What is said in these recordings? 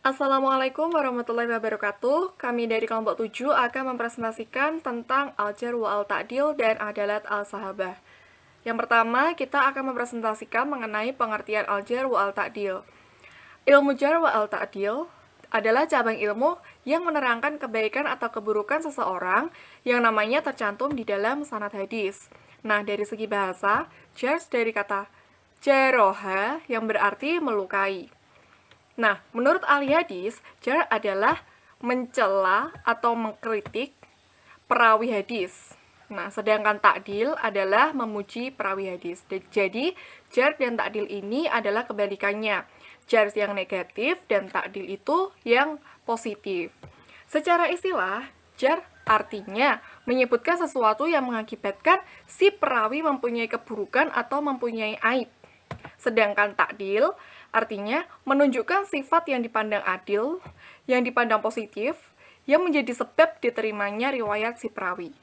Assalamualaikum warahmatullahi wabarakatuh. Kami dari kelompok 7 akan mempresentasikan tentang al-jar wa al-ta'dil dan adalat al-sahabah. Yang pertama, kita akan mempresentasikan mengenai pengertian al-jar wa al-ta'dil. Ilmu jar wa al-ta'dil adalah cabang ilmu yang menerangkan kebaikan atau keburukan seseorang yang namanya tercantum di dalam sanad hadis. Nah, dari segi bahasa, jar dari kata jaroha yang berarti melukai. Nah, menurut ahli hadis, jar adalah mencela atau mengkritik perawi hadis. Nah, sedangkan takdil adalah memuji perawi hadis. Jadi, jar dan takdil ini adalah kebalikannya. Jar yang negatif dan takdil itu yang positif. Secara istilah, jar artinya menyebutkan sesuatu yang mengakibatkan si perawi mempunyai keburukan atau mempunyai aib. Sedangkan takdil artinya menunjukkan sifat yang dipandang adil, yang dipandang positif, yang menjadi sebab diterimanya riwayat si perawi.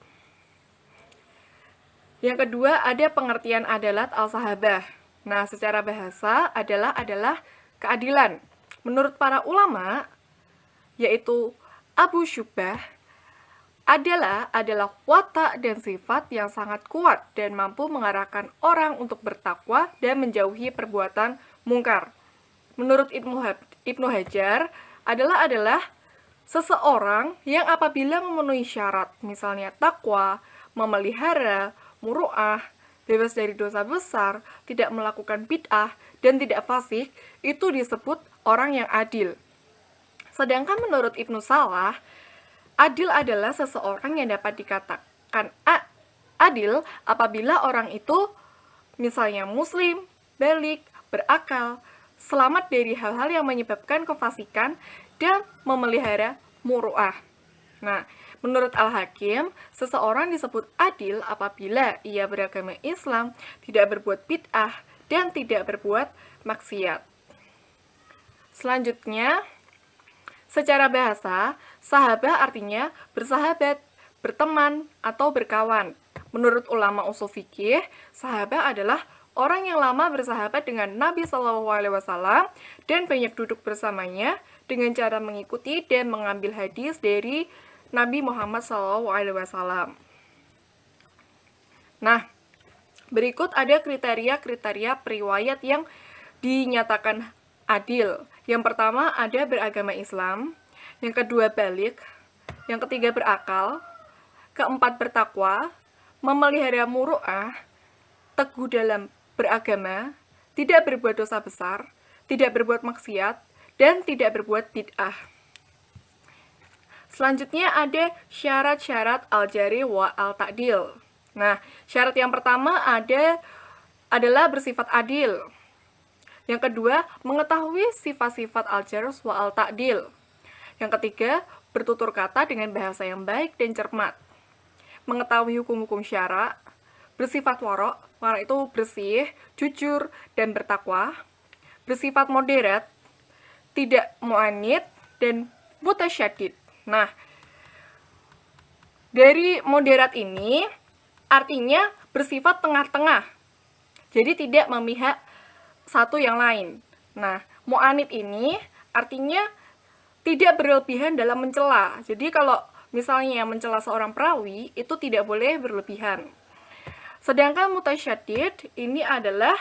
Yang kedua, ada pengertian adalat al-sahabah. Nah, secara bahasa adalah keadilan. Menurut para ulama, yaitu Abu Syubah, adalah watak dan sifat yang sangat kuat dan mampu mengarahkan orang untuk bertakwa dan menjauhi perbuatan mungkar. Menurut Ibnu Hajar adalah seseorang yang apabila memenuhi syarat, misalnya takwa, memelihara, muru'ah, bebas dari dosa besar, tidak melakukan bid'ah, dan tidak fasik, itu disebut orang yang adil. Sedangkan menurut Ibnu Salah, adil adalah seseorang yang dapat dikatakan adil apabila orang itu misalnya muslim, balik, berakal, selamat dari hal-hal yang menyebabkan kefasikan, dan memelihara muru'ah. Nah, menurut Al-Hakim, seseorang disebut adil apabila ia beragama Islam, tidak berbuat bid'ah, dan tidak berbuat maksiat. Selanjutnya, secara bahasa, sahabah artinya bersahabat, berteman, atau berkawan. Menurut ulama usul fikih, sahabah adalah orang yang lama bersahabat dengan Nabi SAW dan banyak duduk bersamanya dengan cara mengikuti dan mengambil hadis dari Nabi Muhammad SAW. Nah, berikut ada kriteria-kriteria periwayat yang dinyatakan adil. Yang pertama ada beragama Islam, yang kedua balik, yang ketiga berakal, keempat bertakwa, memelihara muru'ah, teguh dalam beragama, tidak berbuat dosa besar, tidak berbuat maksiat, dan tidak berbuat bid'ah. Selanjutnya ada syarat-syarat al-jari wa al-ta'dil. Nah, syarat yang pertama adalah bersifat adil. Yang kedua, mengetahui sifat-sifat al-jar wa al-ta'dil. Yang ketiga, bertutur kata dengan bahasa yang baik dan cermat. Mengetahui hukum-hukum syara, bersifat warok itu bersih, jujur, dan bertakwa. Bersifat moderat, tidak mu'anid, dan mutasyadid. Nah, dari moderat ini artinya bersifat tengah-tengah. Jadi tidak memihak satu yang lain. Nah, mu'anid ini artinya tidak berlebihan dalam mencela. Jadi kalau misalnya mencela seorang perawi, itu tidak boleh berlebihan. Sedangkan mutasyadid ini adalah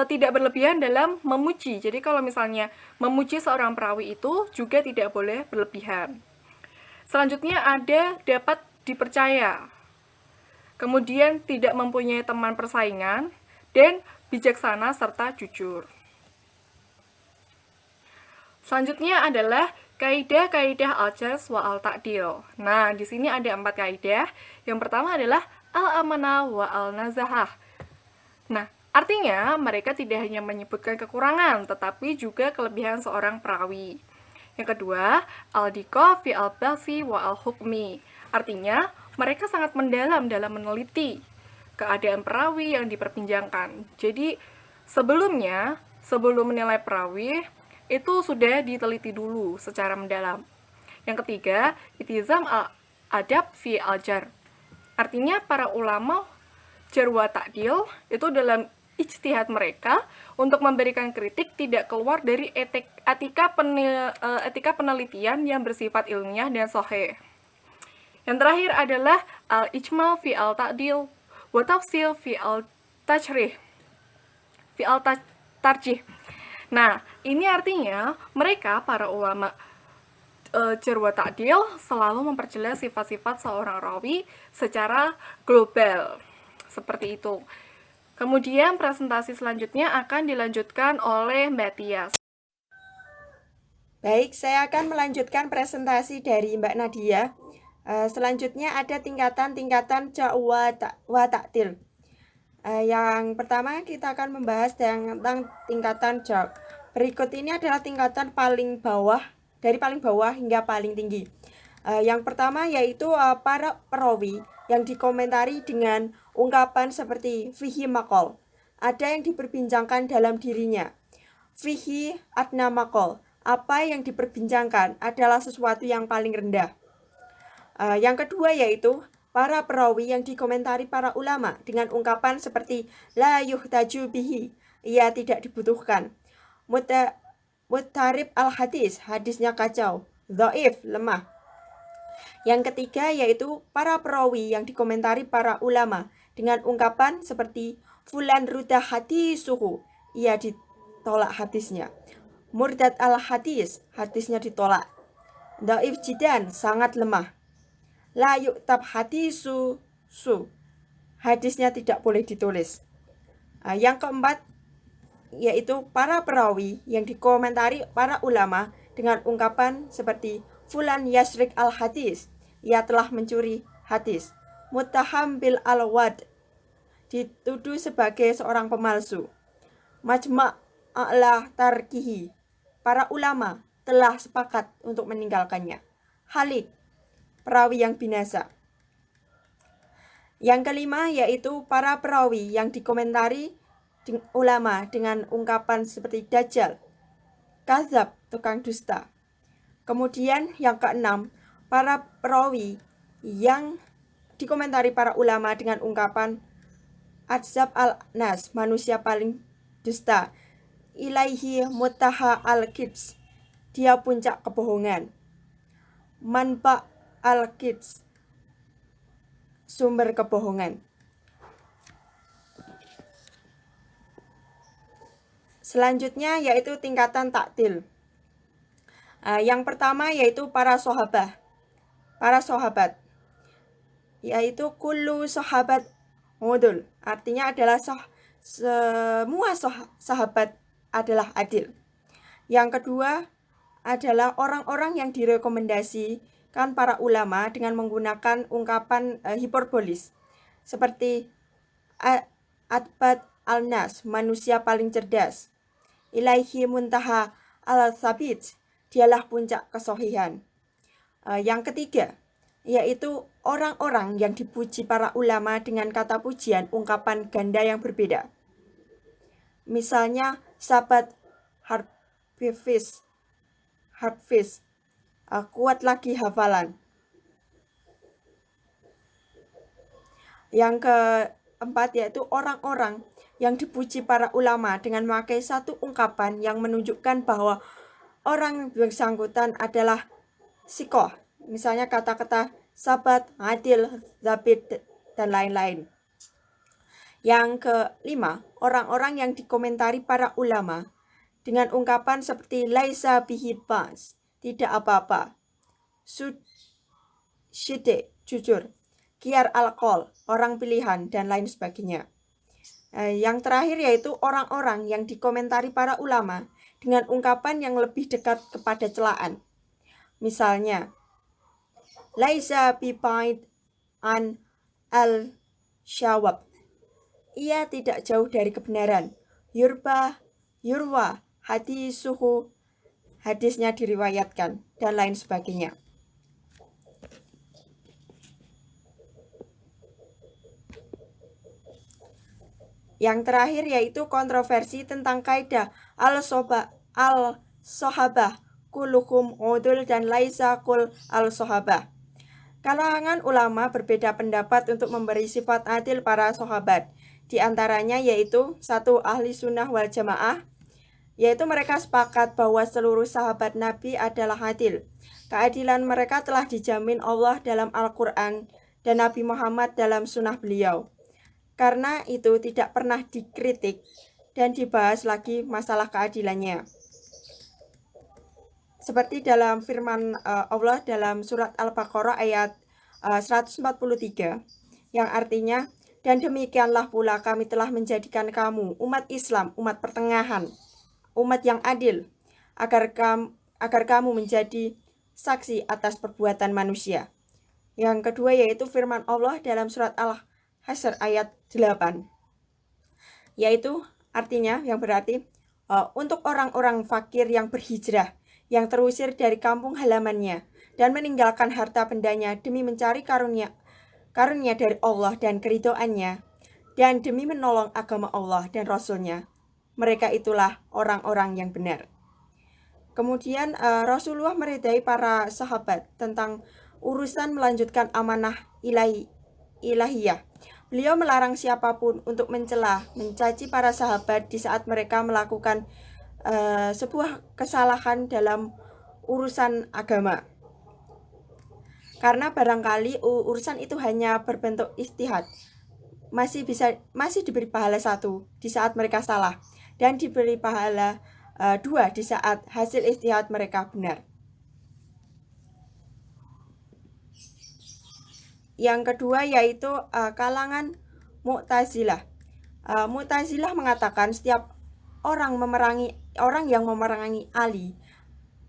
tidak berlebihan dalam memuji. Jadi kalau misalnya memuji seorang perawi itu juga tidak boleh berlebihan. Selanjutnya ada dapat dipercaya. Kemudian tidak mempunyai teman persaingan dan bijaksana serta jujur. Selanjutnya adalah kaidah-kaidah al-jar wa al-ta'dil. Nah, di sini ada 4 kaidah. Yang pertama adalah al-amanah wa al-nazahah. Nah, artinya mereka tidak hanya menyebutkan kekurangan, tetapi juga kelebihan seorang perawi. Yang kedua, al-diqah fi al-basi wa al-hukmi. Artinya, mereka sangat mendalam dalam meneliti keadaan perawi yang diperbincangkan. Jadi, sebelum menilai perawi, itu sudah diteliti dulu secara mendalam. Yang ketiga, itizam al-adab fi al-jar. Artinya para ulama jar wa ta'dil itu dalam ijtihad mereka untuk memberikan kritik tidak keluar dari etika penelitian yang bersifat ilmiah dan sahih. Yang terakhir adalah al-ijmal fi al-ta'dil wa tafsil fi al-tajrih fi al-tarjih. Nah, ini artinya mereka para ulama jarh wa ta'dil selalu memperjelas sifat-sifat seorang rawi secara global. Seperti itu. Kemudian presentasi selanjutnya akan dilanjutkan oleh Mbak Tias. Baik, saya akan melanjutkan presentasi dari Mbak Nadia. Selanjutnya ada tingkatan-tingkatan jarh wa ta'dil. Yang pertama kita akan membahas tentang tingkatan jarh. Berikut ini adalah tingkatan paling bawah, dari paling bawah hingga paling tinggi. Yang pertama yaitu para perawi yang dikomentari dengan ungkapan seperti fihi maqal, ada yang diperbincangkan dalam dirinya. Fihi adna maqal, apa yang diperbincangkan adalah sesuatu yang paling rendah. Yang kedua yaitu para perawi yang dikomentari para ulama dengan ungkapan seperti la yuhtaju bihi, ia tidak dibutuhkan. Muttarib al-hadis, hadisnya kacau. Dhaif, lemah. Yang ketiga yaitu para perawi yang dikomentari para ulama dengan ungkapan seperti fulan rudda hadisuhu, ia ditolak hadisnya. Murdad al-hadis, hadisnya ditolak. Dhaif jidan, sangat lemah. La yu'tab hadisu su, hadisnya tidak boleh ditulis. Yang keempat yaitu para perawi yang dikomentari para ulama dengan ungkapan seperti fulan yasrik al-hadis, ia telah mencuri hadis. Muttaham bil al-wad, dituduh sebagai seorang pemalsu. Majma' a'la tarkihi, para ulama telah sepakat untuk meninggalkannya. Halik, perawi yang binasa. Yang kelima yaitu para perawi yang dikomentari ulama dengan ungkapan seperti dajjal, kadzab, tukang dusta. Kemudian yang keenam, para perawi yang dikomentari para ulama dengan ungkapan adzab al-nas, manusia paling dusta. Ilaihi mutaha al-kids, dia puncak kebohongan. Manba al-kids, sumber kebohongan. Selanjutnya yaitu tingkatan takdil. Yang pertama yaitu para sahabat, yaitu kullu sahabat udul, artinya adalah semua sahabat adalah adil. Yang kedua adalah orang-orang yang direkomendasikan para ulama dengan menggunakan ungkapan hiperbolis seperti atbat al-nas, manusia paling cerdas. Ilaihi muntaha al-sabit, dialah puncak kesohihan. Yang ketiga yaitu orang-orang yang dipuji para ulama dengan kata pujian ungkapan ganda yang berbeda. Misalnya sahabat Harfiz, kuat lagi hafalan. Yang keempat yaitu orang-orang yang dipuji para ulama dengan memakai satu ungkapan yang menunjukkan bahwa orang bersangkutan adalah sikoh, misalnya kata-kata sabat, adil, zabit, dan lain-lain. Yang kelima, orang-orang yang dikomentari para ulama dengan ungkapan seperti laisa bihi bas, tidak apa-apa. Syide, jujur. Kiar al-qol, orang pilihan, dan lain sebagainya. Yang terakhir yaitu orang-orang yang dikomentari para ulama dengan ungkapan yang lebih dekat kepada celaan. Misalnya, laisa bibaid an al-syawab, ia tidak jauh dari kebenaran. Yurwa hadisuhu, hadisnya diriwayatkan, dan lain sebagainya. Yang terakhir yaitu kontroversi tentang kaidah al-sohabah kuluhum udul dan laisa kul al-sohabah. Kalangan ulama berbeda pendapat untuk memberi sifat adil para sahabat. Di antaranya yaitu satu, ahli sunnah wal jamaah, yaitu mereka sepakat bahwa seluruh sahabat Nabi adalah adil. Keadilan mereka telah dijamin Allah dalam Al-Quran dan Nabi Muhammad dalam sunnah beliau. Karena itu tidak pernah dikritik dan dibahas lagi masalah keadilannya. Seperti dalam firman Allah dalam surat Al-Baqarah ayat 143, yang artinya, dan demikianlah pula kami telah menjadikan kamu umat Islam, umat pertengahan, umat yang adil, agar kamu menjadi saksi atas perbuatan manusia. Yang kedua yaitu firman Allah dalam surat Al-Hasyr ayat 8, yaitu artinya yang berarti untuk orang-orang fakir yang berhijrah, yang terusir dari kampung halamannya dan meninggalkan harta bendanya demi mencari karunia dari Allah dan keridhoannya, dan demi menolong agama Allah dan Rasul-Nya, mereka itulah orang-orang yang benar. Kemudian Rasulullah meridai para sahabat tentang urusan melanjutkan amanah ilahiyah. Beliau melarang siapapun untuk mencela, mencaci para sahabat di saat mereka melakukan sebuah kesalahan dalam urusan agama. Karena barangkali urusan itu hanya berbentuk ijtihad, masih diberi pahala 1 di saat mereka salah, dan diberi pahala 2 di saat hasil ijtihad mereka benar. Yang kedua yaitu kalangan Mu'tazilah. Mu'tazilah mengatakan setiap orang yang memerangi Ali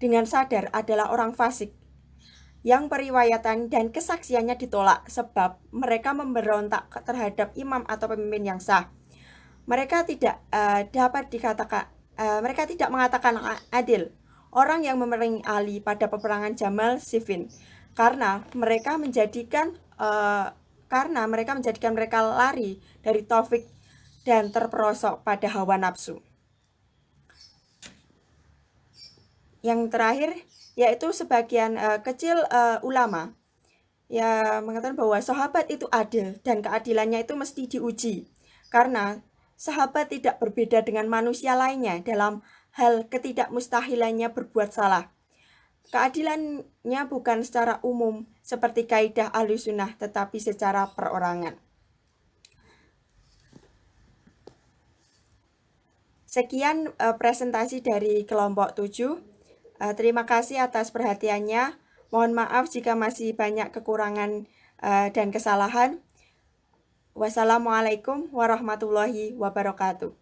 dengan sadar adalah orang fasik yang periwayatan dan kesaksiannya ditolak sebab mereka memberontak terhadap imam atau pemimpin yang sah. Mereka tidak mengatakan adil orang yang memerangi Ali pada peperangan Jamal Siffin karena mereka menjadikan mereka lari dari taufik dan terperosok pada hawa nafsu. Yang terakhir yaitu sebagian kecil ulama yang mengatakan bahwa sahabat itu adil dan keadilannya itu mesti diuji karena sahabat tidak berbeda dengan manusia lainnya dalam hal ketidakmustahilannya berbuat salah. Keadilannya bukan secara umum seperti kaidah Ahlussunnah tetapi secara perorangan. Sekian presentasi dari kelompok 7. Terima kasih atas perhatiannya. Mohon maaf jika masih banyak kekurangan dan kesalahan. Wassalamualaikum warahmatullahi wabarakatuh.